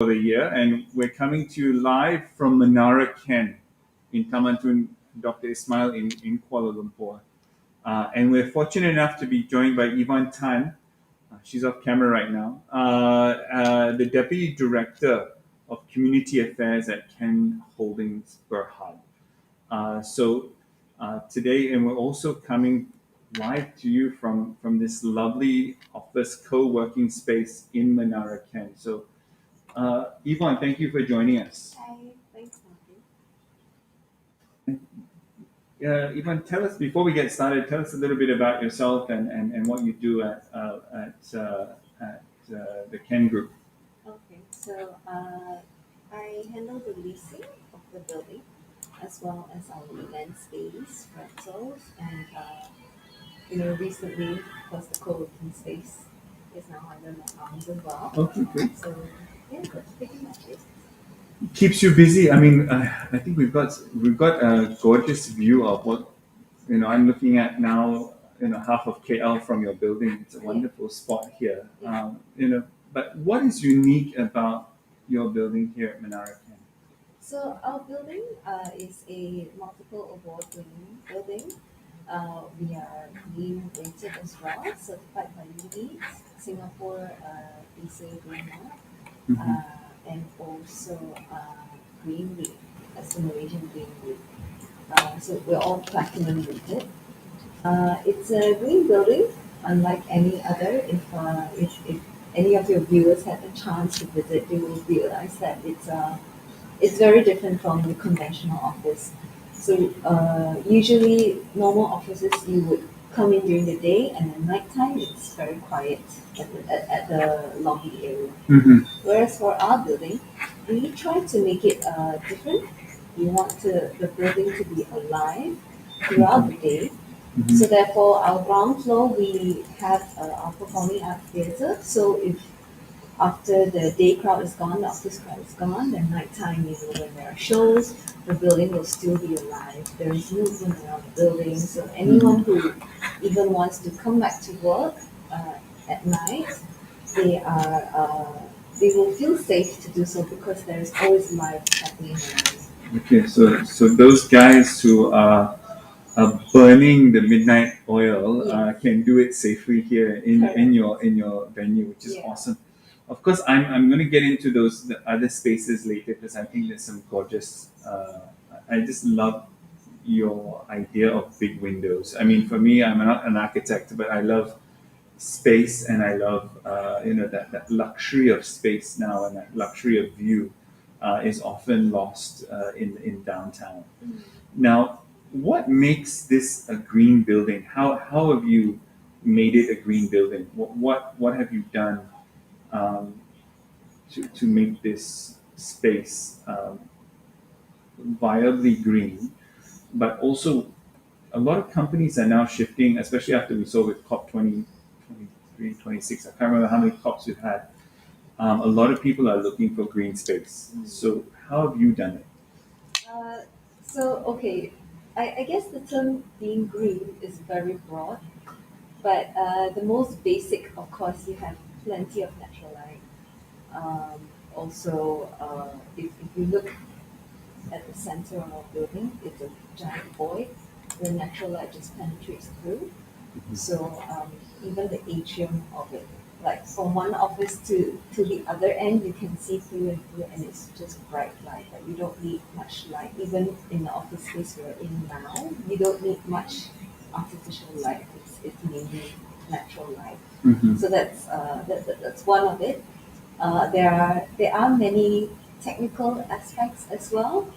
for the year, and we're coming to you live from Menara KEN in Taman Tun, Dr. Ismail in Kuala Lumpur. And we're fortunate enough to be joined by Yvonne Tan. She's off camera right now. The Deputy Director of Community Affairs at KEN Holdings Berhad. Today, and we're also coming live to you from this lovely office co-working space in Menara KEN. So, Yvonne, thank you for joining us. Hi, thanks, Yvonne, tell us, before we get started, tell us a little bit about yourself and what you do at the KEN Group. Okay, so I handle the leasing of the building as well as our event space, rentals, and recently, of course, the co-working space is now under my arms as well. Okay, great. So yeah, that's pretty much it. Keeps you busy. I mean, I think we've got a gorgeous view of what I'm looking at now. Half of KL from your building. It's a wonderful spot here. Yeah. But what is unique about your building here at Menara KEN? So our building is a multiple award-winning building. We are green rated as well, certified by Nordin, Singapore BC Green Mark, and also Green League, that's the Malaysian Green League. So we're all platinum rated. It's a green building, unlike any other. If any of your viewers had a chance to visit, they will realize that it's very different from the conventional office. So usually normal offices you would come in during the day, and at nighttime it's very quiet at the lobby area. Whereas for our building, we try to make it different. We want the building to be alive throughout the day. So therefore, our ground floor we have our performing art theatre. So if after the day crowd is gone, the office crowd is gone, then nighttime, when there are shows, the building will still be alive. There is movement around the building, so anyone who even wants to come back to work at night, they will feel safe to do so because there is always life happening around. Okay, so those guys who are burning the midnight oil can do it safely here in your venue, which is awesome. Of course, I'm going to get into the other spaces later because I think there's some gorgeous. I just love your idea of big windows. I mean, for me, I'm not an architect, but I love space and I love that luxury of space now, and that luxury of view is often lost in downtown. Now, what makes this a green building? How have you made it a green building? What have you done to make this space viably green? But also, a lot of companies are now shifting, especially after we saw with COP 23, 26. I can't remember how many COPs we've had. A lot of people are looking for green space. So how have you done it? Okay, I guess the term being green is very broad, but the most basic, of course, you have plenty of natural light. Also, if you look at the center of our building, it's a giant void. The natural light just penetrates through. So even the atrium of it, like from one office to the other end, you can see through and through, and it's just bright light. Like you don't need much light. Even in the office space we're in now, you don't need much artificial light. It's mainly natural light. So that's one of it. There are many technical aspects as well.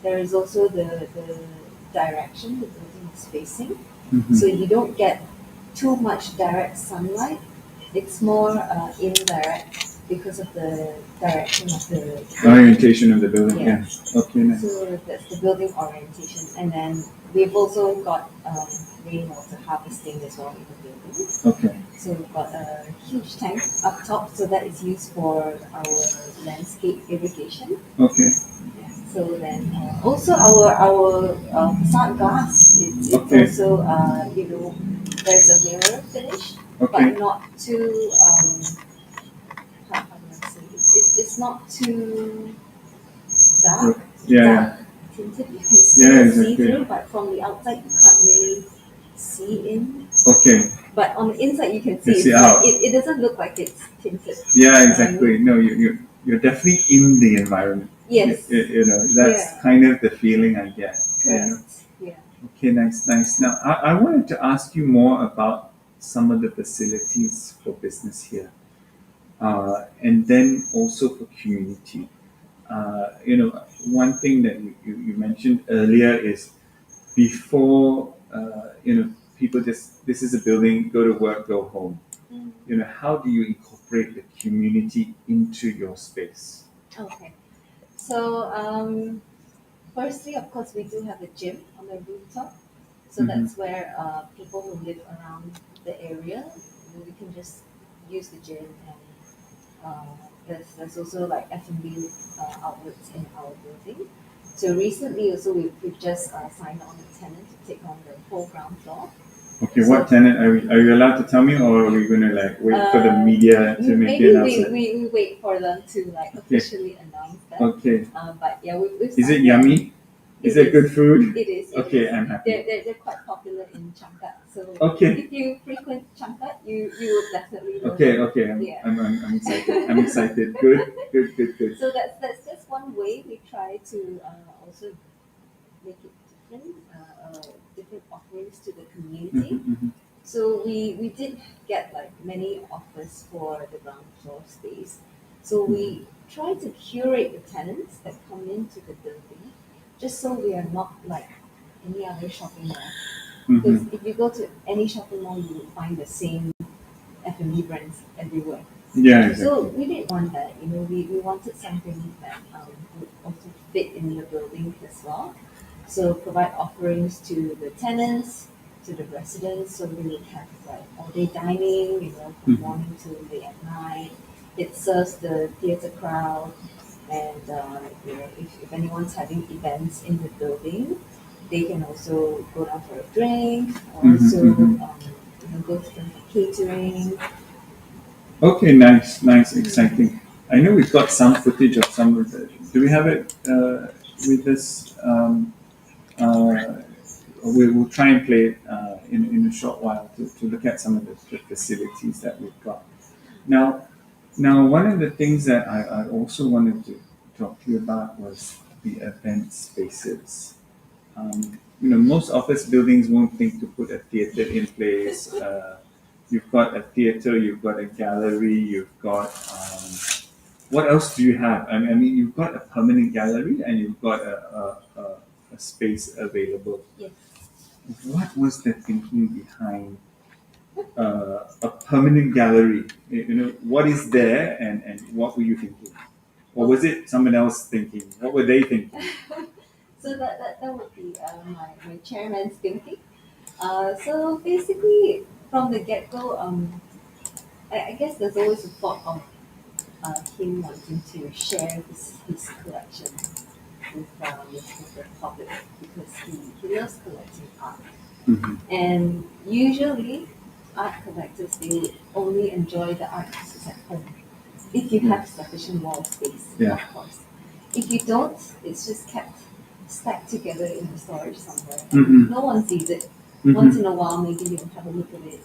There is also the direction the building is facing. So you don't get too much direct sunlight. It's more indirect because of the direction of the orientation of the building. Yeah. Okay. Nice. So that's the building orientation, and then we've also got rainwater harvesting as well in the building. Okay. So we've got a huge tank up top, so that is used for our landscape irrigation. Okay. Yeah. So then also our facade glass. It's also there's a mirror finish, but not too how do I say it? It's it's not too dark, Yeah, dark yeah, tinted. You can yeah, still see exactly. through, but from the outside you can't really see in. Okay, But on the inside you can you see. see It's like out. it doesn't look like it's tinted. Yeah, You know what I exactly. mean? No, you're definitely in the environment. Yes. You know, that's Yeah. kind of the feeling I get. You know. Correct. Yeah. Okay, nice, nice. Now, I wanted to ask you more about some of the facilities for business here, and then also for community. You know, one thing that you mentioned earlier is before, you know, people just, this is a building, go to work, go home. Mm. You know, how do you incorporate the community into your space? Okay. So firstly, of course, we do have a gym on the rooftop. So Mhm. that's where people who live around the area, we can just use the gym, and there's also like F&B outlets in our building. So recently also we've just signed on a tenant to take on the whole ground floor. Okay, So what tenant are you allowed to tell me, or are we gonna like wait for the media to make the maybe announcement? we wait for them to like Okay. officially announce that. Okay. But yeah, we've Is it signed yummy? Is it good food? It is. It Okay, is. I'm happy. They're quite popular in Changkat. So Okay. if you frequent Changkat, you would definitely love Okay, it. okay, Yeah. I'm excited. I'm excited. Good, good, good, good. So that's just one way we try to also make it different, different offerings to the community. Mhm. So we did get like many offers for the ground floor space. So we try to curate the tenants that come into the building, just so we are not like any other shopping mall. Because Mhm. if you go to any shopping mall, you will find the same F&B brands everywhere. Yeah, exactly. So we didn't want that. We wanted something that would also fit in the building as well. So provide offerings to the tenants, to the residents, so we would have like all day dining, from Mhm. morning to late at night. It serves the theater crowd, and if anyone's having events in the building, they can also go down for a drink, or Mhm, also mhm. go to the catering. Okay, nice, nice, exciting. I know we've got some footage of some of the. Do we have it with us? Uh, we'll try and play it in a short while to look at some of the facilities that we've got. Now, one of the things that I also wanted to talk to you about was the event spaces. You know, most office buildings won't think to put a theater in place. You've got a theater, you've got a gallery, you've got what else do you have? I mean, you've got a permanent gallery and you've got a space available. Yes. What was the thinking behind a permanent gallery? You know, what is there and what were you thinking? Or was it someone else thinking? What were they thinking? So that would be my chairman's thinking. So basically, from the get go, I guess there's always a thought of him wanting to share his collection with the public, because he loves collecting art. Mhm. And usually, art collectors, they would only enjoy the art pieces at home if you have sufficient wall space, Yeah. of course. If you don't, it's just kept stacked together in the storage somewhere. Mhm. No one sees it. Mhm. Once in a while, maybe you'll have a look at it,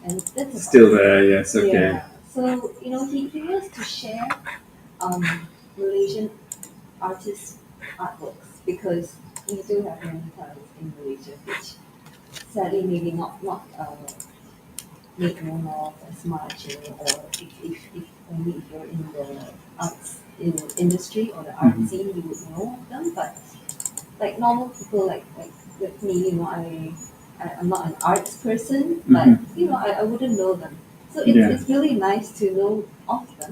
and that's about Still it. there, yes, okay. Yeah. So he wants to share um, Malaysian artists' artworks, because we do have many talents in Malaysia, which sadly maybe not made known of as much, or if only if you're in the arts industry or the art Mhm. scene, you would know of them. But like normal people, like with me, I'm not an arts person, but I wouldn't know them. So Yeah. it's really nice to know of them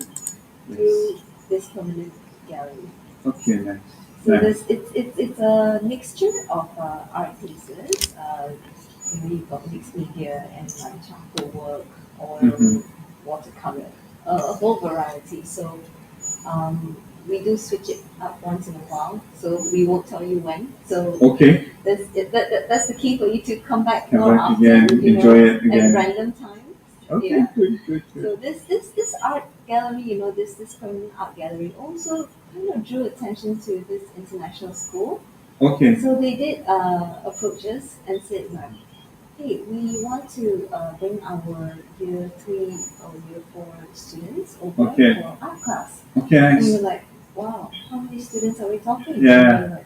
through this permanent gallery. Okay, nice. So Nice. it's a mixture of art pieces. You've got mixed media and like charcoal work, oil, Mhm. watercolor, a whole variety. So um, we do switch it up once in a while. So we won't tell you when. So Okay, that's the key for you to come back come more back often. again, enjoy it at again. random times. Okay, Yeah. good. So this art gallery, this permanent art gallery also kind of drew attention to this international school. Okay, So they did approach us and said like, hey, we want to bring our year three or year four students over okay, for art class. okay, And we're nice. like, wow, how many students are we talking? And Yeah, they're like,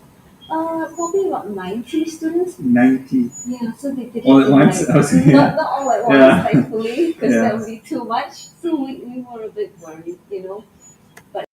probably about 90 students. 90 Yeah, so they did it all at in once. like I was, not yeah, not all at once, yeah, thankfully, because that yeah. would be too much. So we were a bit worried. But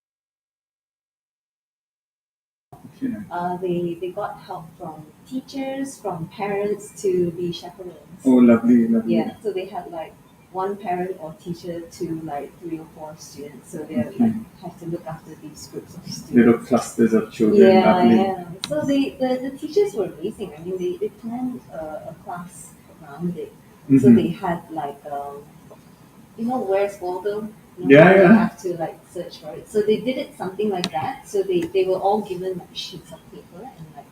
Okay. they got help from teachers, from parents to be chaperones. Oh, lovely, lovely. Yeah, so they had like one parent or teacher to like three or four students. So they Okay. like have to look after these groups of students. Little clusters of children. Yeah, Lovely. yeah. So the teachers were amazing. I mean, they planned a class around it. So Mhm. they had like where's Waldo? Yeah, They yeah. have to like search for it. So they did it something like that. So they were all given like sheets of paper and like,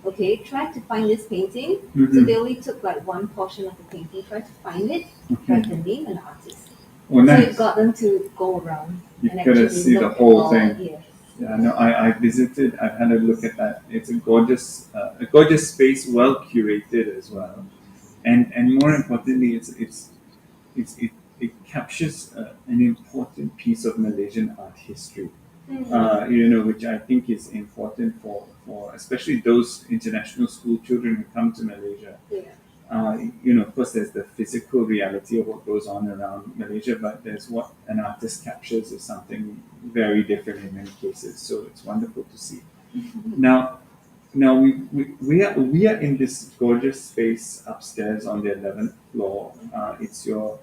okay, try to find this painting. So Mhm. they only took like one portion of the painting, try to find it, Okay. write the name and the artist. Oh, So it nice. got them to go around You've and got to actually see the look at whole all. thing. Yes. Yeah, no, I visited. I've had a look at that. It's a gorgeous space, well curated as well, and more importantly, it captures an important piece of Malaysian art history. Which I think is important for especially those international school children who come to Malaysia. Yeah. Of course, there's the physical reality of what goes on around Malaysia, but there's what an artist captures is something very different in many cases. So it's wonderful to see. Now, we are in this gorgeous space upstairs on the 11th floor. It's your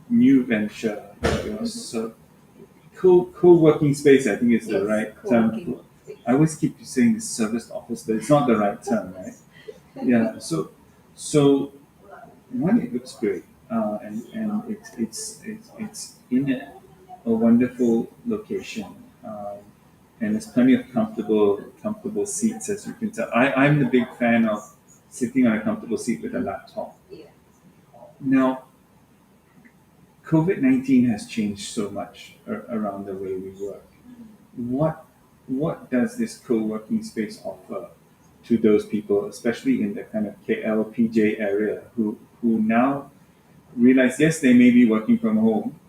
new venture, your co-working space. I think is the Yes, right co-working term. space. I always keep saying the service office, but it's not the right term, right? Yeah. So one, it looks great, and it's in a wonderful location, and there's plenty of comfortable seats, as you can tell. I'm the big fan of sitting on a comfortable seat with a laptop. Yeah. Now, COVID-19 has changed so much around the way we work. What what does this co-working space offer to those people, especially in the kind of KLPJ area, who now realize, yes, they may be working from home,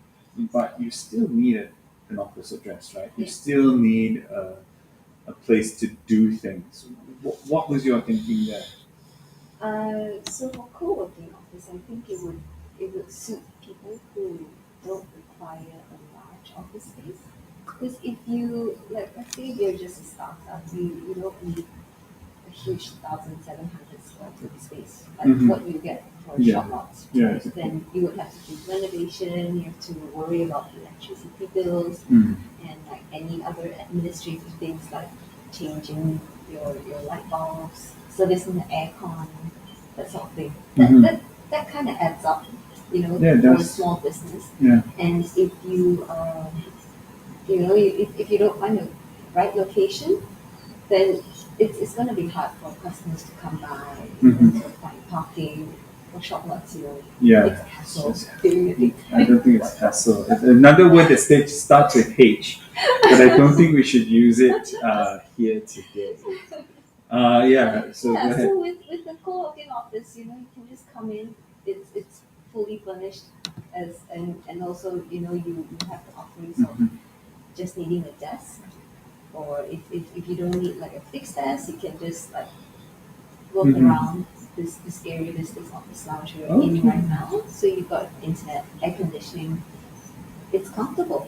but you still need an office address, right? You Yeah. still need a place to do things. What was your thinking there? So for co-working office, I think it would suit people who don't require a large office space. Because if you like, let's say you're just a startup, you don't need a huge 1,700 square foot space like Mhm. what you get for Yeah. shop lots. Yeah, Right? exactly. Then you would have to do renovation. You have to worry about electricity bills Mm. and like any other administrative things like changing your light bulbs, servicing the aircon, that sort of thing. Mhm. That kind of adds up, Yeah, it for a does. small business. Yeah. And if if you don't find the right location, then it's going to be hard for customers to come by Mhm. to find parking for shop lots. Yeah. It's a hassle. It's- I don't think it's hassle. Another word that starts with H, but I don't think we should use it here today. Yeah. So go Yeah, ahead. so with the co-working office, you can just come in. It's fully furnished and also you have the offerings of Mhm. just needing a desk, or if you don't need like a fixed desk, you can just like walk Mhm. around this area, this office lounge we're in Okay. right now. So you've got internet, air conditioning. It's comfortable.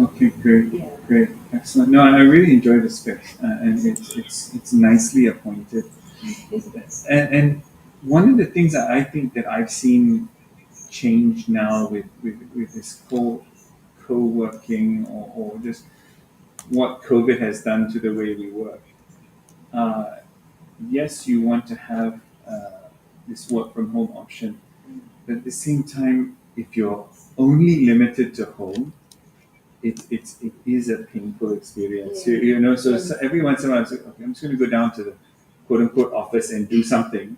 Okay, great, Yeah. great, excellent. No, I really enjoy the space, and it's nicely appointed. And one of the things that I think that I've seen change now with this co-working, or just what COVID has done to the way we work. Uh, yes, you want to have this work from home option, but at the same time, if you're only limited to home, it is a painful experience. Yeah. So every once in a while, it's like, okay, I'm just going to go down to the quote unquote office and do something.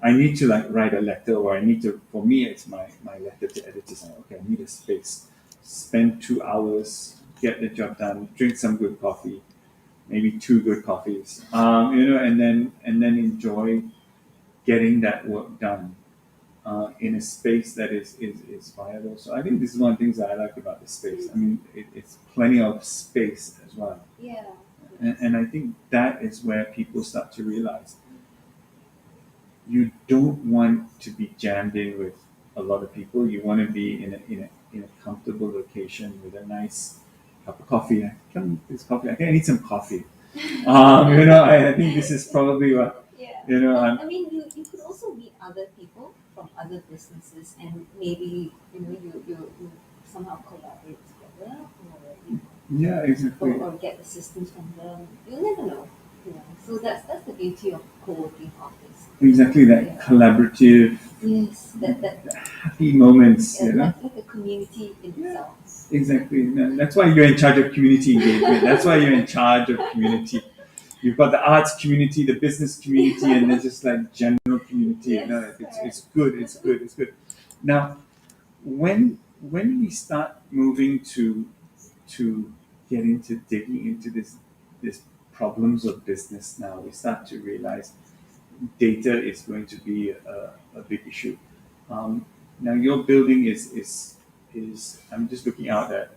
I need to like write a letter, or I need to, for me, it's my letter to editors. Like, okay, I need a space. Spend 2 hours, get the job done, drink some good coffee, maybe two good coffees, and then enjoy getting that work done in a space that is viable. So I think this is one of the things that I like about the space. I mean, it's plenty of space as well. Yeah. And I think that is where people start to realize you don't want to be jammed in with a lot of people. You want to be in a comfortable location with a nice cup of coffee. I need some coffee. I think this is probably what, Yeah. you know, I'm, I mean, you could also meet other people from other businesses, and maybe you somehow collaborate together, or yeah, exactly. or get assistance from them. You'll never know. So that's the beauty of co-working office. Exactly that Yeah. collaborative, Yes, that happy moments, like a community in itself. Exactly. That's why you're in charge of community engagement. That's why you're in charge of community. You've got the arts community, the business community, and there's just like general community. Yes, It's good. It's good. It's good. Now, when we start moving to get into digging into this problems of business, now we start to realize data is going to be a big issue. Now your building is I'm just looking out at,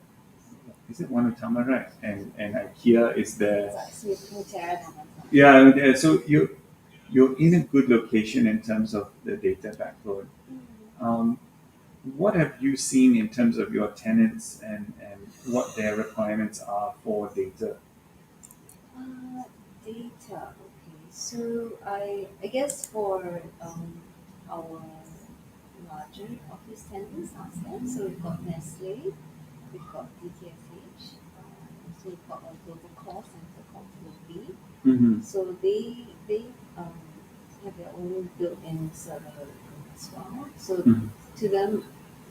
is it one of Tama, right? And IKEA is there. Yeah, so you're in a good location in terms of the data backbone. Um, what have you seen in terms of your tenants and what their requirements are for data? Data. Okay. So I guess for our larger office tenants out there, so we've got Nestle, we've got DTSH, so we've got a global call center called Nordin. Mm-hmm. So they have their own built-in server as well. So Mhm. to them,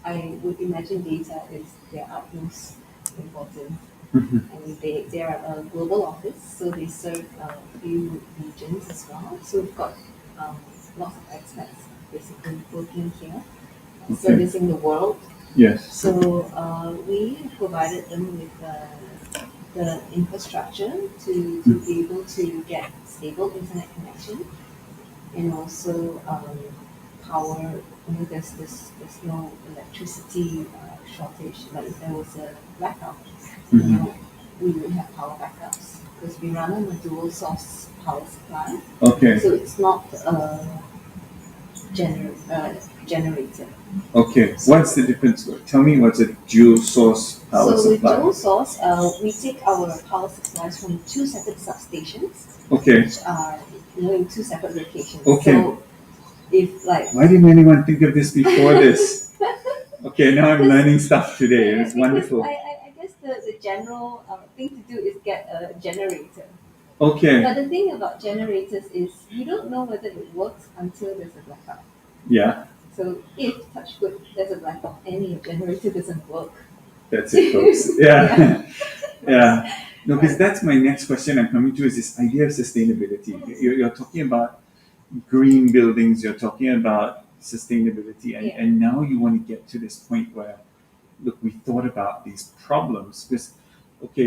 I would imagine data is their utmost importance. Mhm. And they are a global office, so they serve a few regions as well. So we've got um, lots of expats basically working here, servicing the world. Yes. So we provided them with the infrastructure to be able to get stable internet connection, and also power. There's no electricity shortage. Like if there was a blackout, Mhm. we would have power backups because we run on a dual source power supply. Okay. So it's not generator. Okay. What's the difference? Tell me what's a dual source power So with supply? dual source, we take our power supplies from two separate substations, Okay. which are in two separate locations. Okay. So if like Why didn't anyone think of this before this? Okay, now I'm learning stuff today. It's because wonderful. I guess the general thing to do is get a generator. Okay. But the thing about generators is you don't know whether it works until there's a blackout. Yeah, So if touch wood, there's a blackout and your generator doesn't work. that's it, folks. Yeah. Yeah. No, because Right. that's my next question I'm coming to is this idea of sustainability. You're talking about green buildings, you're talking about sustainability, Yeah. and now you want to get to this point where, look, we thought about these problems because, okay,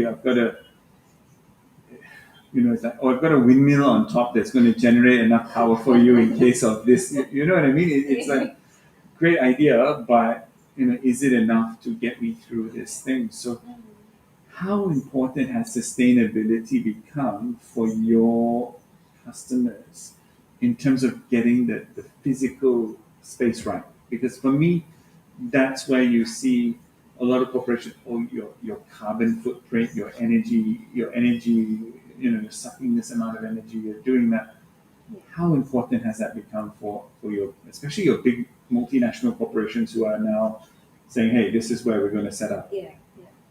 it's like, oh, I've got a windmill on top that's going to generate enough power for you in case of this. You know what I mean? It's like great idea, but is it enough to get me through this thing? So, how important has sustainability become for your customers in terms of getting the physical space right? Because for me, that's where you see a lot of corporations, oh, your carbon footprint, your energy, you're sucking this amount of energy, you're doing that. How important has that become for your, especially your big multinational corporations who are now saying, hey, this is where we're going to set up? Yeah.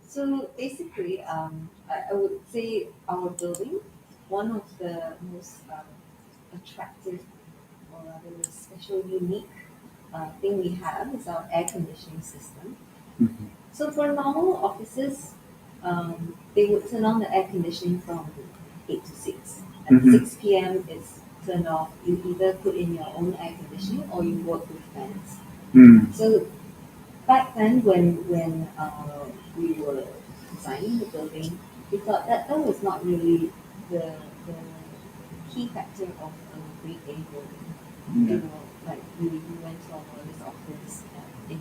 So basically, I would say our building, one of the most attractive or rather special, unique thing we have is our air conditioning system. Mhm. So for normal offices, they would turn on the air conditioning from 8 to 6. At Mhm. 6 p.m. it's turn off, you either put in your own air conditioning or you work with fans. Mm. So back then, when we were designing the building, we thought that that was not really the key factor of a grade A building. You Yeah. know, like we went to our lawyer's office in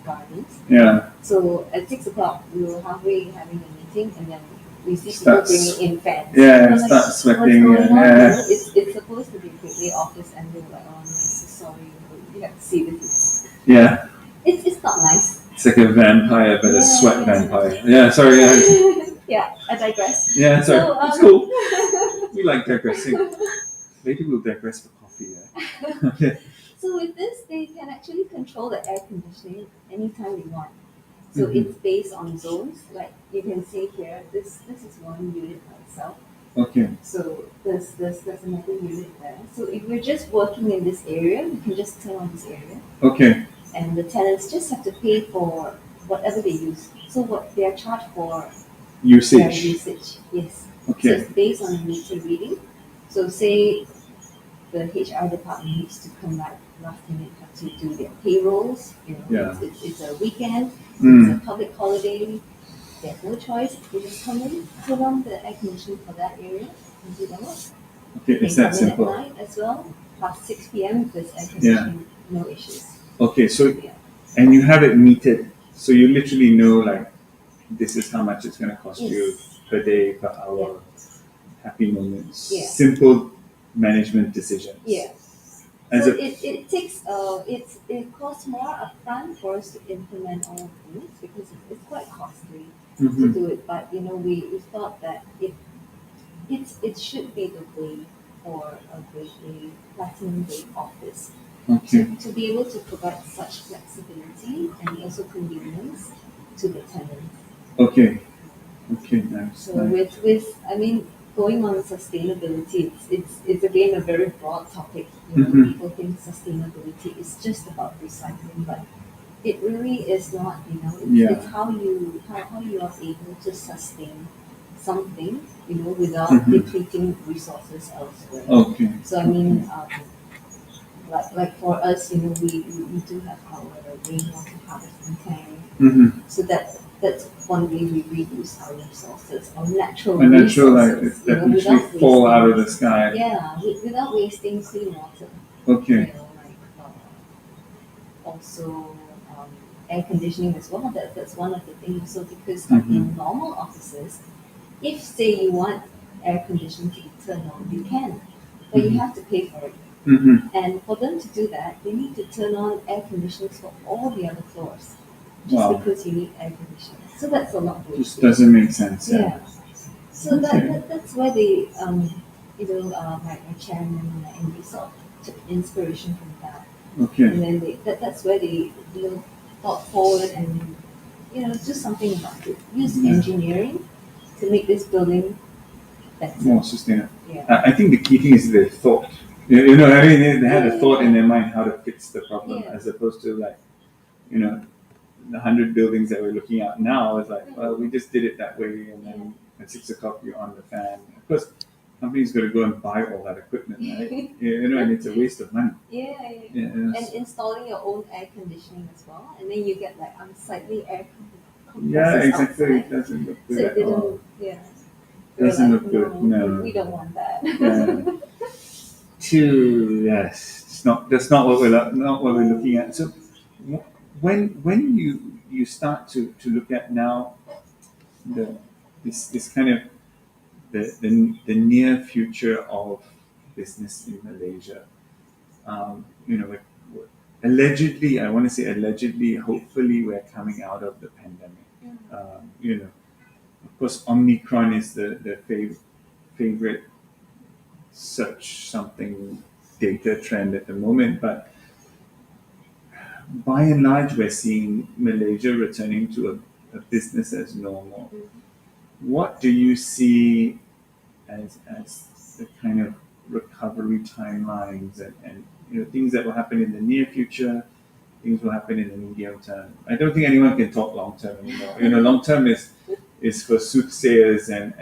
gardens. Yeah. So at 6 o'clock, we were halfway having a meeting, and then we see people Starts. bringing in fans. Yeah. We're like, Start what's sweating. going on? Yeah. It's supposed to be a grade A office, and they were like, oh no, so sorry, you have to see this. Yeah. It's not nice. It's like a vampire, but a sweat vampire. Yeah. Sorry. Yeah. Yeah, I digress. Yeah. Sorry. So, It's cool. We like digressing. Maybe we'll digress for coffee. Yeah. Yeah. So with this, they can actually control the air conditioning anytime they want. So Mhm. it's based on zones. Like you can see here, this is one unit by itself. Okay. So there's another unit there. So if we're just working in this area, we can just turn on this area, Okay. and the tenants just have to pay for whatever they use. So what they are charged for their Usage. usage, yes. So Okay. it's based on the meter reading. So say the HR department needs to come back last minute to do their payrolls. You know, Yeah. it's a weekend, Mm. it's a public holiday. They have no choice. They just come in, turn on the air conditioning for that area, and do their work. Okay. They It's come that in simple. at night as well, past 6 p.m. if there's air conditioning, no issues. Okay. So, Yeah. and you have it metered, so you literally know like this is how much it's going to cost you Yes. per day, per hour. Happy moments. Yeah. Simple management decisions. Yeah. As So a it takes it costs more upfront for us to implement all of these because it's quite costly to Mhm. do it. But you know, we thought that it should be the way for a grade A platinum grade office Okay. to be able to provide such flexibility and also convenience to the tenants. Okay. Okay. Nice. So Nice. with I mean going on sustainability, it's again a very broad topic. You know, Mhm. people think sustainability is just about recycling, but it really is not. You know, Yeah. it's how you are able to sustain something. You know, without Mhm. depleting resources elsewhere. Okay. So I mean, like for us, you know, we do have our rainwater harvesting tank. Mm-hmm. So that's one way we reuse our resources, our natural A natural like resources, that you know, literally without fall out of wasting. the sky. Yeah, without wasting clean water. Okay. You know, like also air conditioning as well. That's one of the things. So because like in normal offices, if say you want air conditioning to be turned on, you can, but you have to pay for it. Mm-hmm. And for them to do that, they need to turn on air conditioners for all the other floors, just Wow. because you need air conditioning. So that's a lot of Just wastage. doesn't make sense. Yeah. Yeah. So Okay. that's where they, you know, my chairman and my MD sort of took inspiration from that. Okay. And then that's where they, you know, thought forward and, you know, do something about it. Use Yeah. engineering to make this building better. More sustainable. Yeah. I think the key thing is the thought. You know, I mean, they had a thought in their mind how to fix the problem, Yeah. as opposed to like, you know, the 100 buildings that we're looking at now is like, well, we just did it that way, and then at 6 o'clock you're on the fan. Of course, companies got to go and buy all that equipment, right? You know, and it's a waste of money. Yeah. Yeah. And installing your own air conditioning as well, and then you get like unsightly air Yeah, compressors exactly. outside. It doesn't look So good it at didn't. all. Yeah. We're Doesn't like, look good. no, No. we don't want that. Yeah. Yes, it's not. That's not what we're looking at. So, when you start to look at now the this kind of the near future of business in Malaysia, you know, allegedly, I want to say allegedly, hopefully, we're coming out of the pandemic. You know, of course, Omicron is the favorite search something data trend at the moment, but by and large, we're seeing Malaysia returning to a business as normal. What do you see as the kind of recovery timelines and you know things that will happen in the near future, things will happen in the medium term? I don't think anyone can talk long term anymore. You know, long term is for soothsayers and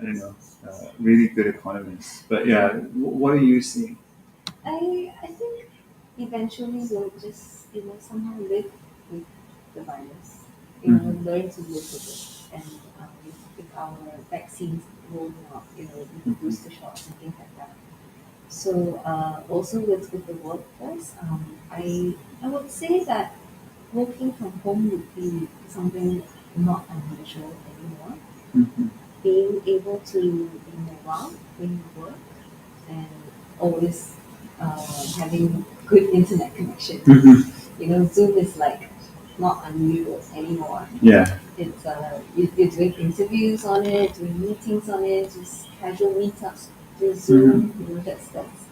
I don't know, really good economists. But yeah, what are you seeing? I think eventually we'll just somehow live with the virus. Learn to live with it, and with our vaccines rolling out, with the booster shots and things like that. So also with the workforce, I would say that working from home would be something not unusual anymore. Mm-hmm. Being able to be mobile when you work and always having good internet connection. Mm-hmm. Zoom is like not unusual anymore. Yeah. It's you're doing interviews on it, doing meetings on it, just casual meetups through Mm-hmm. Zoom.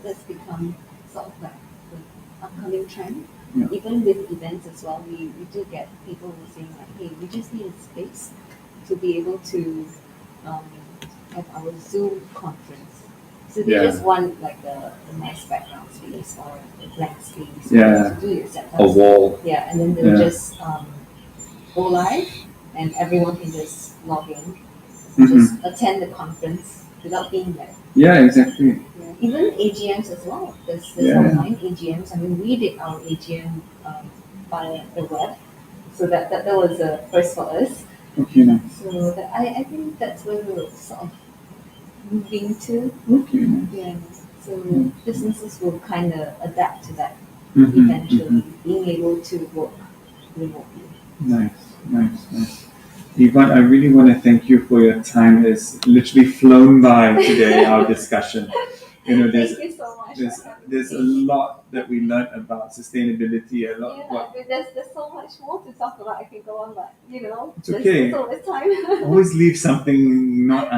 That's become sort of like the upcoming trend. Yeah. Even with events as well, we do get people who are saying like, hey, we just need a space to be able to um, have our Zoom conference. So they just Yeah. want like a nice background space or a blank space Yeah. to do your A setups. wall. Yeah, and then they'll Yeah. just go live, and everyone can just log in, just Mm-hmm. attend the conference without being there. Yeah, exactly. Yeah. Even AGMs as well. There's Yeah. online AGMs. I mean, we did our AGM via the web, so that was a first for us. Okay, nice. So I think that's where we're sort of moving to. Okay, nice. Yeah. So businesses will kind of adapt to that Mm-hmm. eventually, being able to work remotely. Nice, nice, nice. Yvonne, I really want to thank you for your time. It's literally flown by today, our discussion. There's Thank you so much there's for having there's a me. lot that we learned about sustainability, a lot Yeah, what but there's so much more to talk about. I can go on, but it's there's okay. always time. Always leave something not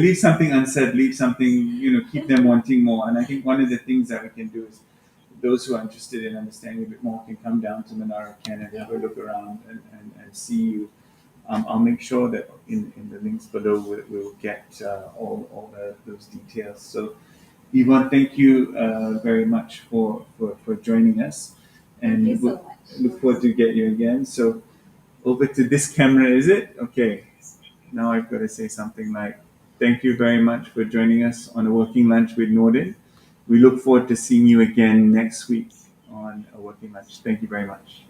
leave something unsaid, leave something, keep them wanting more. And I think one of the things that we can do is those who are interested in understanding a bit more can come down to Menara Ken and have a look around and see you. I'll make sure that in the links below we'll get all those details. So, Yvonne, thank you very much for joining us, Thank you and so we'll much. look forward to get you again. So, over to this camera, is it? Okay, now I've got to say something like, thank you very much for joining us on a working lunch with Nordin. We look forward to seeing you again next week on a working lunch. Thank you very much.